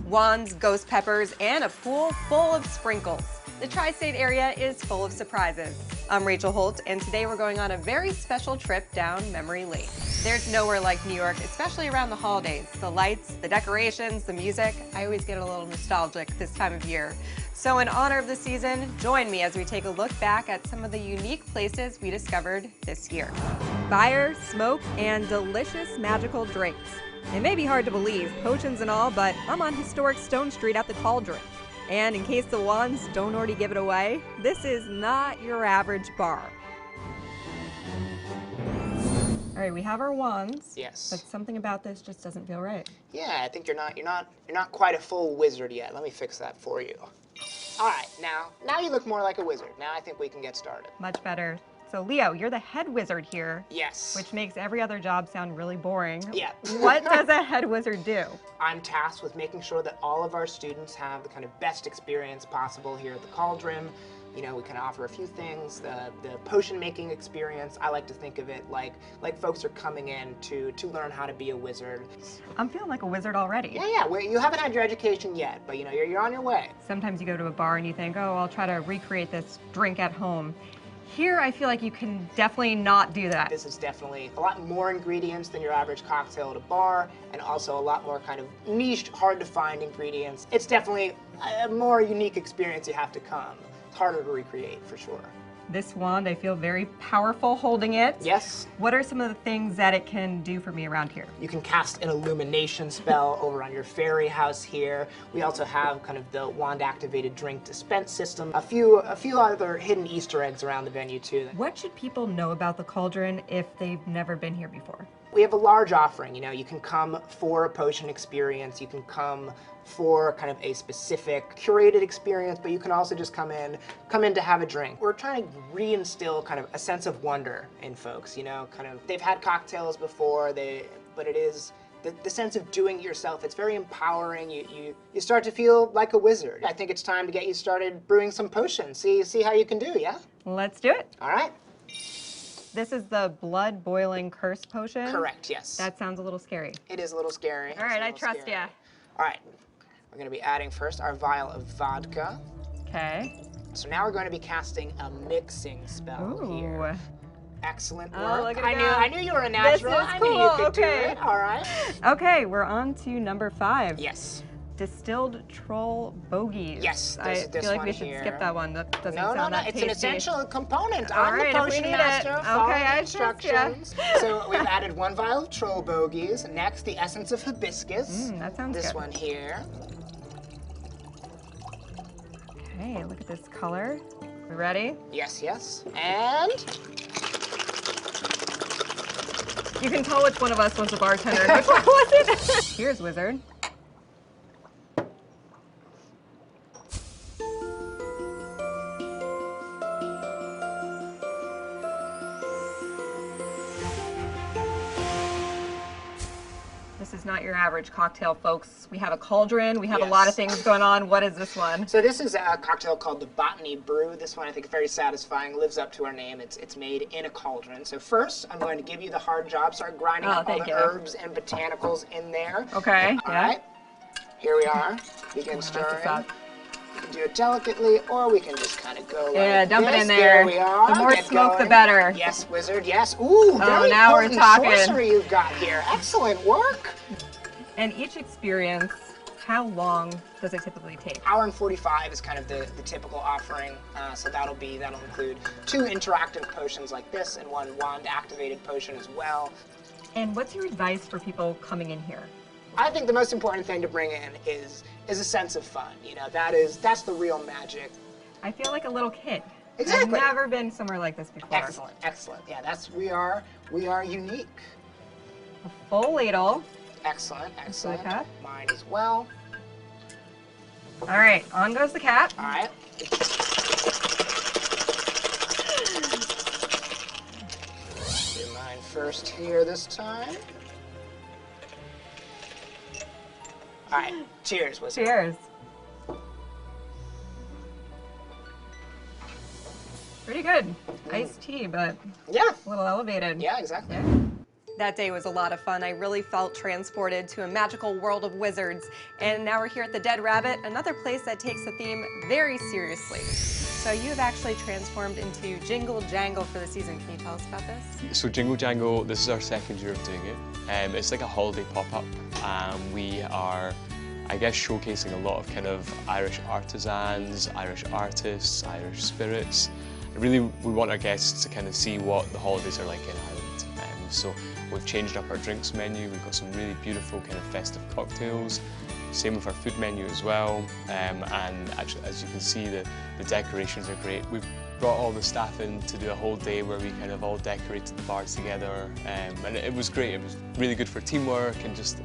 wands, ghost peppers, and a pool full of sprinkles. The tri-state area is full of surprises. I'm Rachel Holt, and today we're going on a very special trip down memory lane. There's nowhere like New York, especially around the holidays. The lights, the decorations, the music. I always get a little nostalgic this time of year. So in honor of the season, join me as we take a look back at some of the unique places we discovered this year. Fire, smoke, and delicious magical drinks. It may be hard to believe, potions and all, but I'm on historic Stone Street at the Cauldron. And in case the wands don't already give it away, this is not your average bar. All right, we have our wands. Yes. But something about this just doesn't feel right. Yeah, I think you're not quite a full wizard yet. Let me fix that for you. All right, now you look more like a wizard. Now I think we can get started. Much better. So Leo, you're the head wizard here. Yes. Which makes every other job sound really boring. Yeah. What does a head wizard do? I'm tasked with making sure that all of our students have the kind of best experience possible here at the Cauldron. You know, we can offer a few things. The potion making experience, I like to think of it like folks are coming in to learn how to be a wizard. I'm feeling like a wizard already. Yeah, well, you haven't had your education yet, but you know, you're on your way. Sometimes you go to a bar and you think, oh, I'll try to recreate this drink at home. Here, I feel like you can definitely not do that. This is definitely a lot more ingredients than your average cocktail at a bar, and also a lot more kind of niche, hard to find ingredients. It's definitely a more unique experience you have to come. It's harder to recreate, for sure. This wand, I feel very powerful holding it. Yes. What are some of the things that it can do for me around here? You can cast an illumination spell over on your fairy house here. We also have kind of the wand-activated drink dispense system. A few other hidden Easter eggs around the venue too. What should people know about the Cauldron if they've never been here before? We have a large offering. You know, you can come for a potion experience. You can come for kind of a specific curated experience, but you can also just come in to have a drink. We're trying to reinstill kind of a sense of wonder in folks, you know, kind of, they've had cocktails before, but it is the sense of doing it yourself. It's very empowering. You start to feel like a wizard. I think it's time to get you started brewing some potions. See how you can do, yeah? Let's do it. All right. This is the blood boiling curse potion? Correct, yes. That sounds a little scary. It is a little scary. All right, I trust you. All right, we're gonna be adding first our vial of vodka. Okay. So now we're going to be casting a mixing spell here. Excellent work. Oh, look at it I knew you were a natural. This is I cool. knew you could Okay. do it. All right. Okay, we're on to number 5. Yes. Distilled troll bogies. Yes, I this feel like one we should here. skip that one. That doesn't No, sound that it's tasty. an essential component. All I'm right, the if we potion need it. master. Follow Okay, the I trust ya. instructions. So we've added 1 vial of troll bogies. Next, the essence of hibiscus. That sounds This good. one here. Okay, look at this color. We ready? Yes, yes. And You can tell which one of us was the bartender and which one wasn't. Cheers, wizard. This is not your average cocktail, folks. We have a cauldron. We have a lot of things going on. What is this one? So this is a cocktail called the Botany Brew. This one I think is very satisfying, lives up to our name. It's made in a cauldron. So first, I'm going to give you the hard job. Start grinding up all the herbs and botanicals in there. Okay. All right. Here we are. Begin stirring. We can do it delicately, or we can just kind of go like dump this. it in there. We are. The more Get smoke, going. the better. Yes, wizard, yes. Ooh, very now we're potent talking. sorcery you've got here. Excellent work. And each experience, how long does it typically take? Hour and 45 is kind of the typical offering. So that'll include 2 interactive potions like this and 1 wand-activated potion as well. And what's your advice for people coming in here? I think the most important thing to bring in is a sense of fun. You know, that's the real magic. I feel like a little kid. Exactly. I've never been somewhere like this before. Excellent, excellent. Yeah, we are unique. A full ladle. Excellent, excellent. The cap. Mine as well. All right, on goes the cap. All right. Do mine first here this time. All right, cheers, wizard. Cheers. Pretty good. Iced tea, but Yeah. a little elevated. Yeah, exactly. Yeah. That day was a lot of fun. I really felt transported to a magical world of wizards. And now we're here at the Dead Rabbit, another place that takes the theme very seriously. So you have actually transformed into Jingle Jangle for the season. Can you tell us about this? So Jingle Jangle, this is our second year of doing it. It's like a holiday pop-up. We are, I guess, showcasing a lot of kind of Irish artisans, Irish artists, Irish spirits. Really, we want our guests to kind of see what the holidays are like in Ireland. So we've changed up our drinks menu. We've got some really beautiful kind of festive cocktails. Same with our food menu as well. And actually, as you can see, the decorations are great. We've brought all the staff in to do a whole day where we kind of all decorated the bar together. And it was great. It was really good for teamwork and just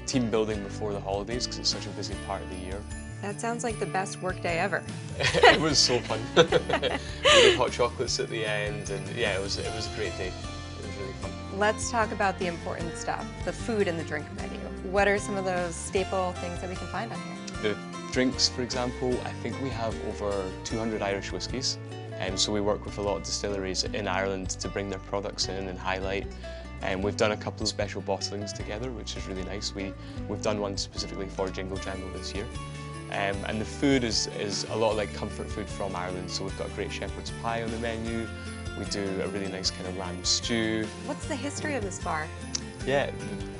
team building before the holidays because it's such a busy part of the year. That sounds like the best work day ever. It was so fun. We did hot chocolates at the end, and yeah, it was a great day. It was really fun. Let's talk about the important stuff, the food and the drink menu. What are some of those staple things that we can find on here? The drinks, for example, I think we have over 200 Irish whiskies. So we work with a lot of distilleries in Ireland to bring their products in and highlight. And we've done a couple of special bottlings together, which is really nice. We've done one specifically for Jingle Jangle this year. And the food is a lot like comfort food from Ireland. So we've got a great shepherd's pie on the menu. We do a really nice kind of lamb stew. What's the history of this bar? Yeah,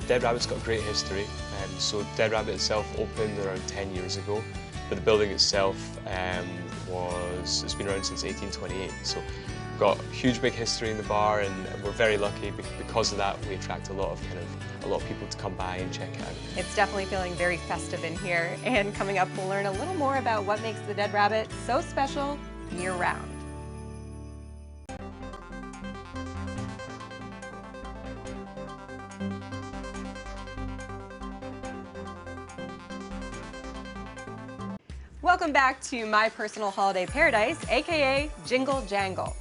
Dead Rabbit's got a great history. So Dead Rabbit itself opened around 10 years ago, but the building itself it's been around since 1828. So we've got a huge big history in the bar, and we're very lucky because of that. We attract a lot of people to come by and check it out. It's definitely feeling very festive in here, and coming up we'll learn a little more about what makes the Dead Rabbit so special year-round. Welcome back to my personal holiday paradise, aka Jingle Jangle.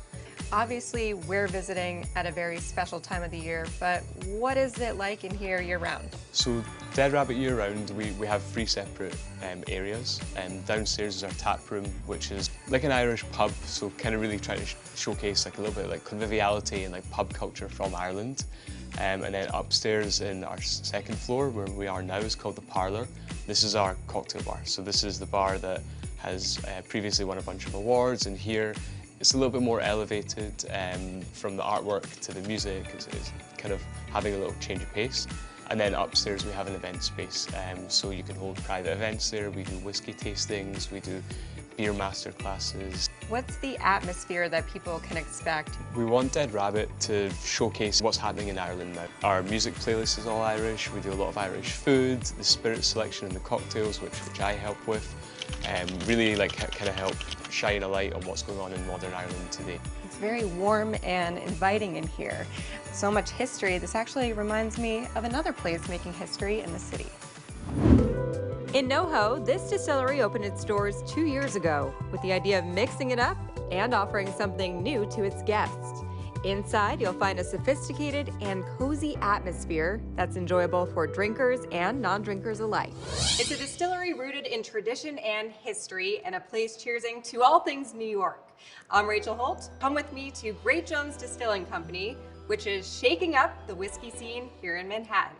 Obviously, we're visiting at a very special time of the year, but what is it like in here year-round? So Dead Rabbit year-round, we have 3 separate areas. Downstairs is our tap room, which is like an Irish pub, so kind of really trying to showcase like a little bit like conviviality and like pub culture from Ireland. And then upstairs in our second floor, where we are now, is called the Parlour. This is our cocktail bar. So this is the bar that has previously won a bunch of awards, and here it's a little bit more elevated from the artwork to the music. It's kind of having a little change of pace. And then upstairs we have an event space, so you can hold private events there. We do whiskey tastings, we do beer master classes. What's the atmosphere that people can expect? We want Dead Rabbit to showcase what's happening in Ireland now. Our music playlist is all Irish. We do a lot of Irish food, the spirit selection and the cocktails, which I help with. Really like kind of help shine a light on what's going on in modern Ireland today. It's very warm and inviting in here. So much history. This actually reminds me of another place making history in the city. In NoHo, this distillery opened its doors 2 years ago with the idea of mixing it up and offering something new to its guests. Inside, you'll find a sophisticated and cozy atmosphere that's enjoyable for drinkers and non-drinkers alike. It's a distillery rooted in tradition and history, and a place cheersing to all things New York. I'm Rachel Holt. Come with me to Great Jones Distilling Company, which is shaking up the whiskey scene here in Manhattan.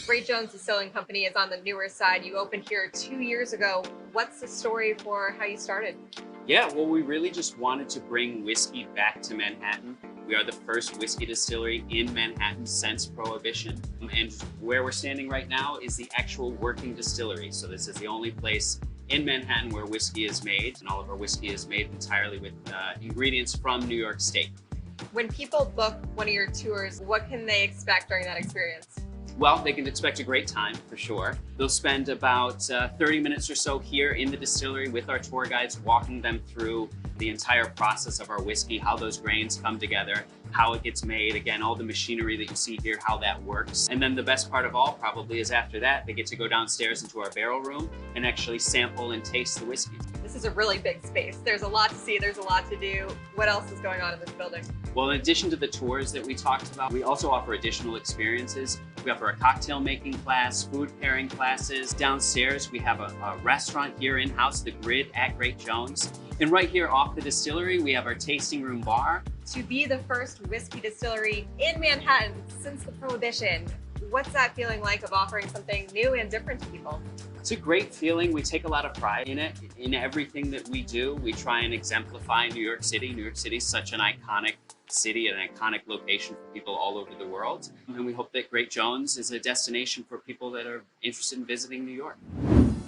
Great Jones Distilling Company is on the newer side. You opened here 2 years ago. What's the story for how you started? Yeah, well, we really just wanted to bring whiskey back to Manhattan. We are the first whiskey distillery in Manhattan since Prohibition. And where we're standing right now is the actual working distillery. So this is the only place in Manhattan where whiskey is made, and all of our whiskey is made entirely with ingredients from New York State. When people book one of your tours, what can they expect during that experience? Well, they can expect a great time, for sure. They'll spend about 30 minutes or so here in the distillery with our tour guides, walking them through the entire process of our whiskey, how those grains come together, how it gets made, again, all the machinery that you see here, how that works. And then the best part of all probably is after that, they get to go downstairs into our barrel room and actually sample and taste the whiskey. This is a really big space. There's a lot to see, there's a lot to do. What else is going on in this building? Well, in addition to the tours that we talked about, we also offer additional experiences. We have our cocktail making class, food pairing classes. Downstairs, we have a restaurant here in-house, The Grid at Great Jones. And right here off the distillery, we have our tasting room bar. To be the first whiskey distillery in Manhattan since the Prohibition, what's that feeling like of offering something new and different to people? It's a great feeling. We take a lot of pride in it. In everything that we do, we try and exemplify New York City. New York City is such an iconic city, an iconic location for people all over the world. And we hope that Great Jones is a destination for people that are interested in visiting New York.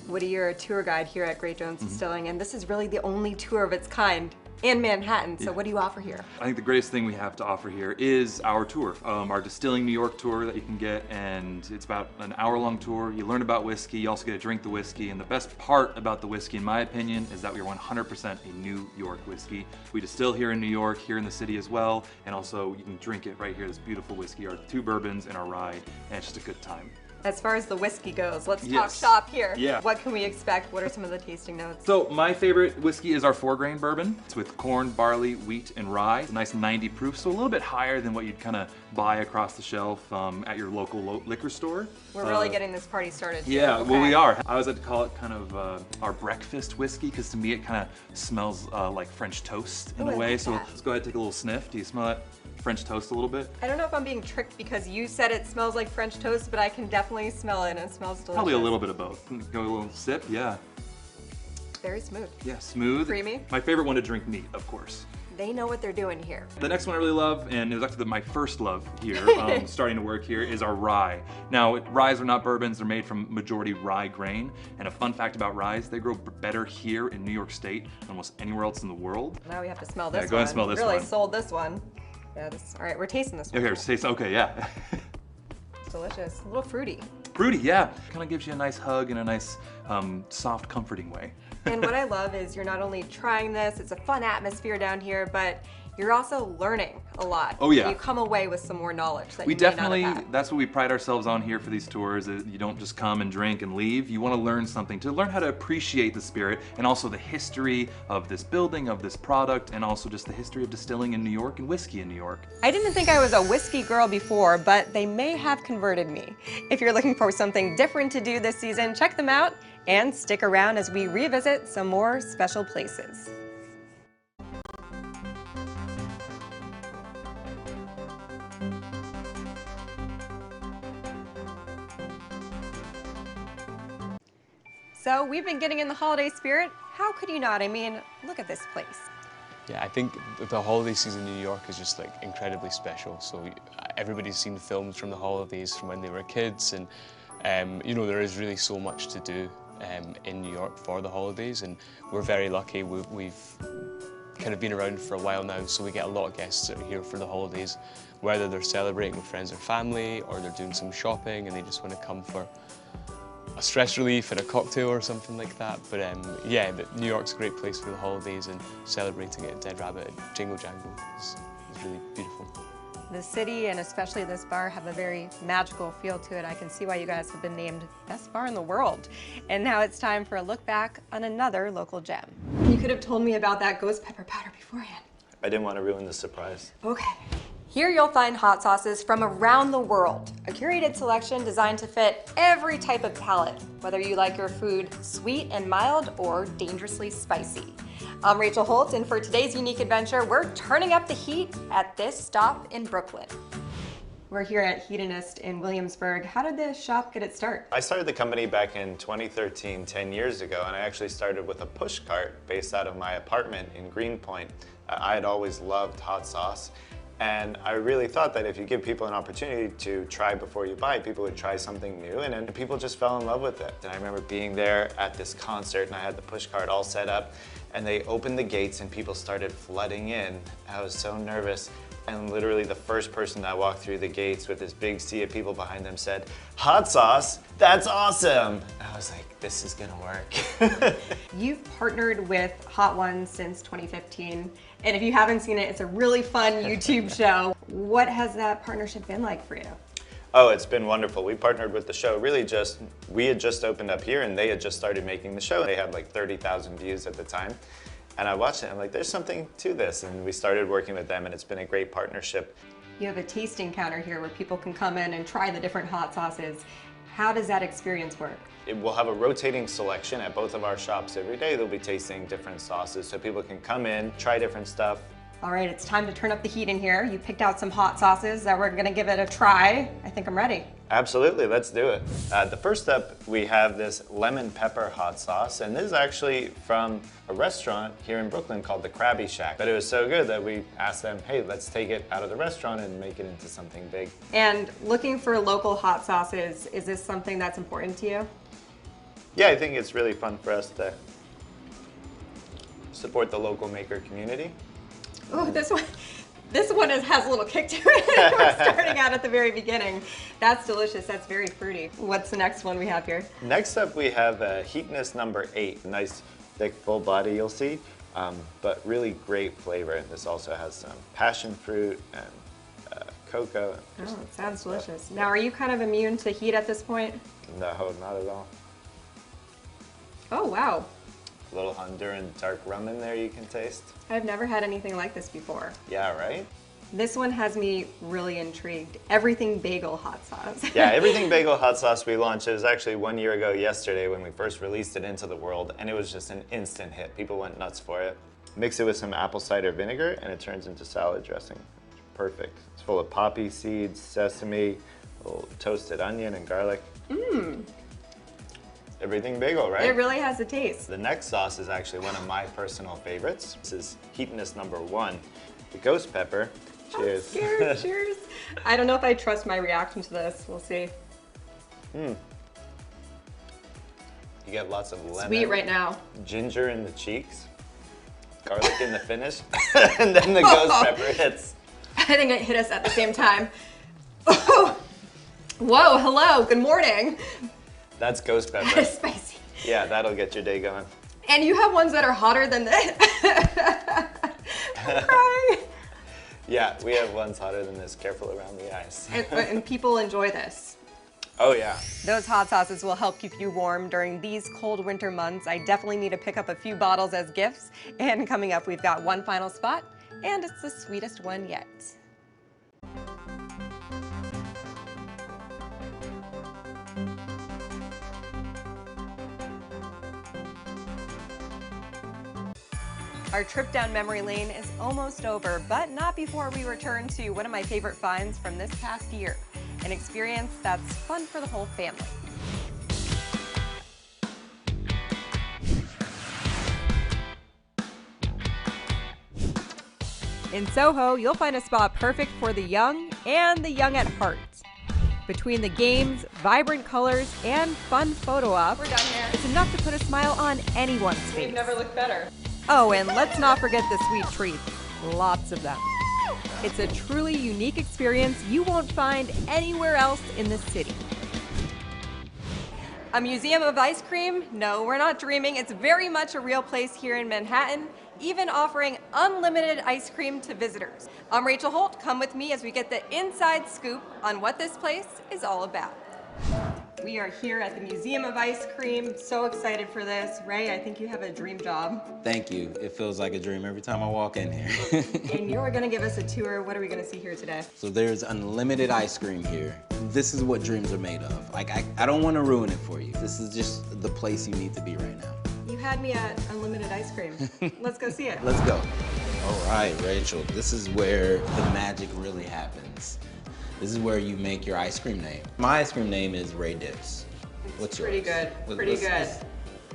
Woody, you're a tour guide here at Great Jones Distilling, and this is really the only tour of its kind in Manhattan. So what do you offer here? I think the greatest thing we have to offer here is our tour, our Distilling New York tour that you can get, and it's about an hour-long tour. You learn about whiskey, you also get to drink the whiskey, and the best part about the whiskey, in my opinion, is that we are 100% a New York whiskey. We distill here in New York, here in the city as well, and also you can drink it right here, this beautiful whiskey, our 2 bourbons and our rye, and it's just a good time. As far as the whiskey goes, let's talk Yes. shop here. Yeah. What can we expect? What are some of the tasting notes? So my favorite whiskey is our 4-grain bourbon. It's with corn, barley, wheat, and rye. It's a nice 90 proof, so a little bit higher than what you'd kind of buy across the shelf at your local liquor store. We're really getting this party started. Yeah, Okay. well we are. I always like to call it kind of our breakfast whiskey, because to me it kind of smells like French toast in Ooh, a I way. like So that. let's go ahead and take a little sniff. Do you smell that French toast a little bit? I don't know if I'm being tricked because you said it smells like French toast, but I can definitely smell it and it smells delicious. Probably a little bit of both. Go a little sip, yeah. Very smooth. Yeah, smooth. Creamy. My favorite one to drink neat, of course. They know what they're doing here. The next one I really love, and it was actually my first love here, starting to work here, is our rye. Now, ryes are not bourbons, they're made from majority rye grain. And a fun fact about ryes, they grow better here in New York State than almost anywhere else in the world. Now we have to smell this one. go ahead and smell this really one. sold this one. Yeah, all right, we're tasting this one. Okay, taste, okay, yeah. It's delicious. A little fruity. Fruity, yeah. Kind of gives you a nice hug in a nice, soft, comforting way. And what I love is you're not only trying this, it's a fun atmosphere down here, but you're also learning a lot. Oh, yeah. You come away with some more knowledge that We you may not definitely, have had. that's what we pride ourselves on here for these tours. Is you don't just come and drink and leave. You want to learn something, to learn how to appreciate the spirit and also the history of this building, of this product, and also just the history of distilling in New York and whiskey in New York. I didn't think I was a whiskey girl before, but they may have converted me. If you're looking for something different to do this season, check them out and stick around as we revisit some more special places. So we've been getting in the holiday spirit. How could you not? I mean, look at this place. Yeah, I think the holiday season in New York is just like incredibly special. So everybody's seen films from the holidays from when they were kids, and you know, there is really so much to do in New York for the holidays, and we're very lucky. We've kind of been around for a while now, so we get a lot of guests that are here for the holidays, whether they're celebrating with friends or family, or they're doing some shopping and they just want to come for a stress relief and a cocktail or something like that. But yeah, New York's a great place for the holidays, and celebrating it at Dead Rabbit at Jingle Jangle is really beautiful. The city, and especially this bar, have a very magical feel to it. I can see why you guys have been named best bar in the world. And now it's time for a look back on another local gem. You could have told me about that ghost pepper powder beforehand. I didn't want to ruin the surprise. Okay. Here you'll find hot sauces from around the world. A curated selection designed to fit every type of palate, whether you like your food sweet and mild or dangerously spicy. I'm Rachel Holt, and for today's unique adventure, we're turning up the heat at this stop in Brooklyn. We're here at Hedonist in Williamsburg. How did the shop get its start? I started the company back in 2013, 10 years ago, and I actually started with a push cart based out of my apartment in Greenpoint. I had always loved hot sauce, and I really thought that if you give people an opportunity to try before you buy, people would try something new, and then people just fell in love with it. And I remember being there at this concert, and I had the push cart all set up, and they opened the gates and people started flooding in. I was so nervous. And literally the first person that walked through the gates with this big sea of people behind them said, "Hot sauce, that's awesome." I was like, this is gonna work. You've partnered with Hot Ones since 2015, and if you haven't seen it, it's a really fun YouTube show. What has that partnership been like for you? Oh, it's been wonderful. We partnered with the show really we had just opened up here and they had just started making the show. They had like 30,000 views at the time. And I watched it, I'm like, there's something to this. And we started working with them, and it's been a great partnership. You have a tasting counter here where people can come in and try the different hot sauces. How does that experience work? We'll have a rotating selection at both of our shops every day. They'll be tasting different sauces so people can come in, try different stuff. All right, it's time to turn up the heat in here. You picked out some hot sauces that we're gonna give it a try. I think I'm ready. Absolutely, let's do it. The first up, we have this lemon pepper hot sauce, and this is actually from a restaurant here in Brooklyn called the Krabby Shack. But it was so good that we asked them, hey, let's take it out of the restaurant and make it into something big. And looking for local hot sauces, is this something that's important to you? Yeah, I think it's really fun for us to support the local maker community. Oh, this one has a little kick to it. We're starting out at the very beginning. That's delicious. That's very fruity. What's the next one we have here? Next up, we have Heatness number 8. Nice, thick, full body, you'll see, but really great flavor. This also has some passion fruit and cocoa. Oh, it sounds delicious. Now, are you kind of immune to heat at this point? No, not at all. Oh, wow. A little Honduran dark rum in there you can taste. I've never had anything like this before. Yeah, right? This one has me really intrigued. Everything bagel hot sauce. Yeah, Everything Bagel hot sauce we launched. It was actually 1 year ago yesterday when we first released it into the world, and it was just an instant hit. People went nuts for it. Mix it with some apple cider vinegar, and it turns into salad dressing. Perfect. It's full of poppy seeds, sesame, a little toasted onion and garlic. Mmm. Everything Bagel, right? It really has a taste. The next sauce is actually one of my personal favorites. This is Heatness number 1, the ghost pepper. Cheers. I'm scared. Cheers. I don't know if I trust my reaction to this. We'll see. You get lots of lemon. Sweet right now. Ginger in the cheeks, garlic in the finish, and then the ghost pepper hits. I think it hit us at the same time. Whoa, hello, good morning. That's ghost pepper. Spicy. Yeah, that'll get your day going. And you have ones that are hotter than this. I'm crying. Yeah, we have ones hotter than this. Careful around the ice. And people enjoy this. Oh yeah. Those hot sauces will help keep you warm during these cold winter months. I definitely need to pick up a few bottles as gifts. And coming up, we've got one final spot, and it's the sweetest one yet. Our trip down memory lane is almost over, but not before we return to one of my favorite finds from this past year, an experience that's fun for the whole family. In Soho, you'll find a spot perfect for the young and the young at heart. Between the games, vibrant colors, and fun photo ops, we're done here. It's enough to put a smile on anyone's face. We've never looked better. Oh, and let's not forget the sweet treats. Lots of them. It's a truly unique experience you won't find anywhere else in the city. A museum of ice cream? No, we're not dreaming. It's very much a real place here in Manhattan, even offering unlimited ice cream to visitors. I'm Rachel Holt. Come with me as we get the inside scoop on what this place is all about. We are here at the Museum of Ice Cream. So excited for this. Ray, I think you have a dream job. Thank you. It feels like a dream every time I walk in here. And you're gonna give us a tour. What are we gonna see here today? So there's unlimited ice cream here. This is what dreams are made of. Like, I don't want to ruin it for you. This is just the place you need to be right now. You had me at unlimited ice cream. Let's go see it. Let's go. All right, Rachel, this is where the magic really happens. This is where you make your ice cream name. My ice cream name is Ray Dips. What's yours? Pretty good, pretty good.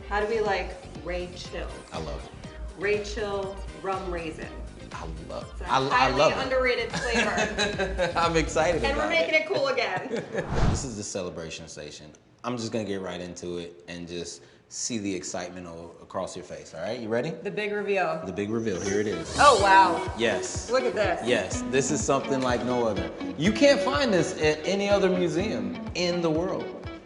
How do we like Rachel? I love it. Rachel rum raisin. I love it. It's a I highly love it. underrated flavor. I'm excited And about we're making it cool again. This is the celebration station. I'm just gonna get right into it and just see the excitement across your face, all right? You ready? The big reveal. The big reveal, here it is. Oh, wow. Yes. Look at this. Yes, this is something like no other. You can't find this at any other museum in the world.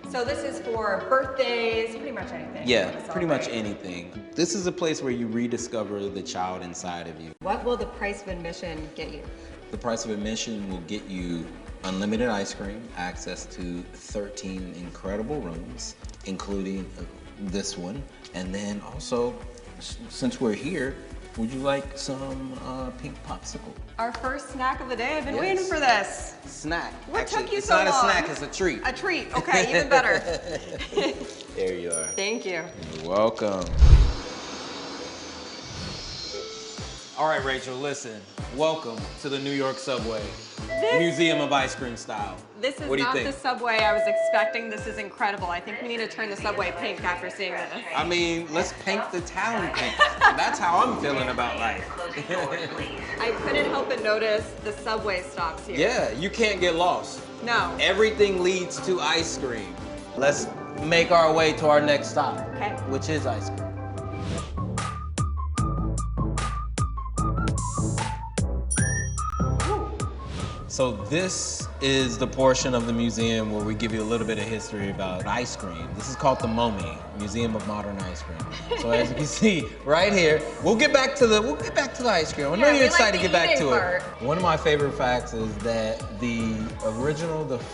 So this is for birthdays, pretty much anything. Yeah, you wanna pretty much celebrate. anything. This is a place where you rediscover the child inside of you. What will the price of admission get you? The price of admission will get you unlimited ice cream, access to 13 incredible rooms, including this one, and then also, since we're here, Would you like some pink popsicle? Our first snack of the day. I've been Yes. waiting for this. Snack. What Actually, took you it's so not long? a snack, it's a treat. A treat. Okay, even better. There you are. Thank you. You're welcome. All right, Rachel, listen. Welcome to the New York subway. Museum of Ice Cream Style. This is What do you not think? the subway I was expecting. This is incredible. I think we need to turn the subway pink after seeing this. I mean, let's paint the town pink. That's how I'm feeling about life. I couldn't help but notice the subway stops here. Yeah, you can't get lost. No. Everything leads to ice cream. Let's make our way to our next stop, Okay. which is ice cream. So this is the portion of the museum where we give you a little bit of history about ice cream. This is called the MoMI, Museum of Modern Ice Cream. So as you can see right here, we'll get back to the ice cream. I know Yeah, you're we excited like to the get back eating to part. it. One of my favorite facts is that the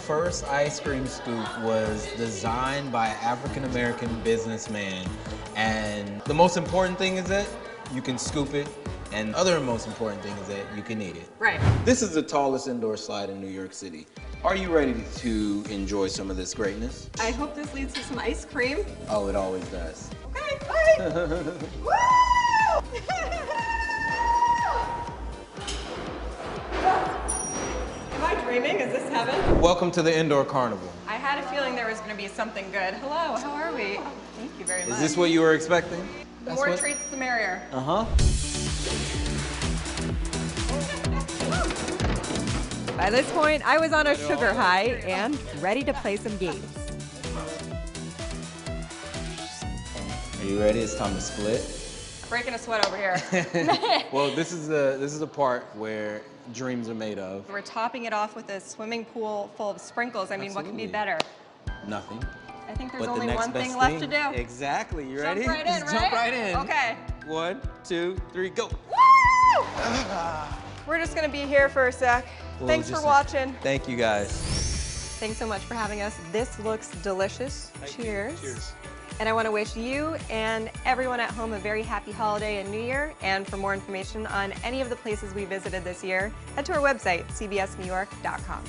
first ice cream scoop was designed by an African-American businessman. And the most important thing is that you can scoop it. And the other most important thing is that you can eat it. Right. This is the tallest indoor slide in New York City. Are you ready to enjoy some of this greatness? I hope this leads to some ice cream. Oh, it always does. Okay, bye. Woo! Am I dreaming? Is this heaven? Welcome to the indoor carnival. I had a feeling there was going to be something good. Hello, how are we? Oh, thank you very much. Is this what you were expecting? The more treats, the merrier. Uh-huh. By this point, I was on a sugar high and ready to play some games. Are you ready? It's time to split. Breaking a sweat over here. Well, this is the part where dreams are made of. We're topping it off with a swimming pool full of sprinkles. I mean, what can be Absolutely. better? Nothing. I think there's But the only next one thing best left to thing. do. Exactly. You Jump ready? right in, Just jump right in. Okay. 1, 2, 3, go. Woo! We're just gonna be here for a sec. Well, Thanks for just- watching. Thank you, guys. Thanks so much for having us. This looks delicious. Cheers. Cheers. And I want to wish you and everyone at home a very happy holiday and New Year. And for more information on any of the places we visited this year, head to our website, cbsnewyork.com.